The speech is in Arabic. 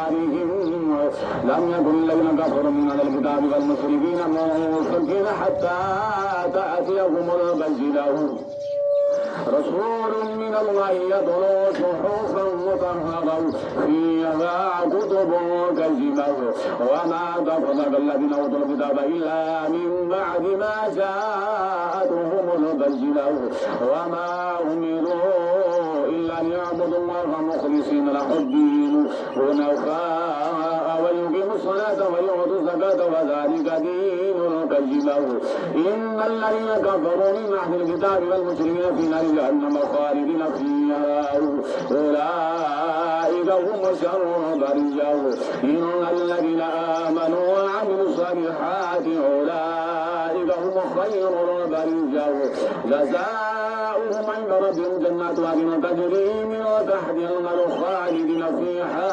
أيمانهم لم يكن الذين كفروا من أهل الكتاب والمشركين منفكين حتى تأتيهم البينة رسول من الله يتلو صحفا مطهرة فيها كتب قيمة وما تفرق الذين أوتوا الكتاب إلا من بعد ما جاءتهم البينة وما أمروا إلا أن يعبدوا الله مخلصين له الدين حنفاء ويقيموا الصلاة ويؤتوا الزكاة وذلك دين القيمة إن الذين كفروا من أهل الكتاب والمشركين في نار جهنم خالدين فيها أولئك هم شر البرية إن الذين آمنوا وعملوا الصالحات أولئك هم خير البرية جزاؤهم عند ربهم جنات عدن تجري من تحتها الأنهار خالدين فيها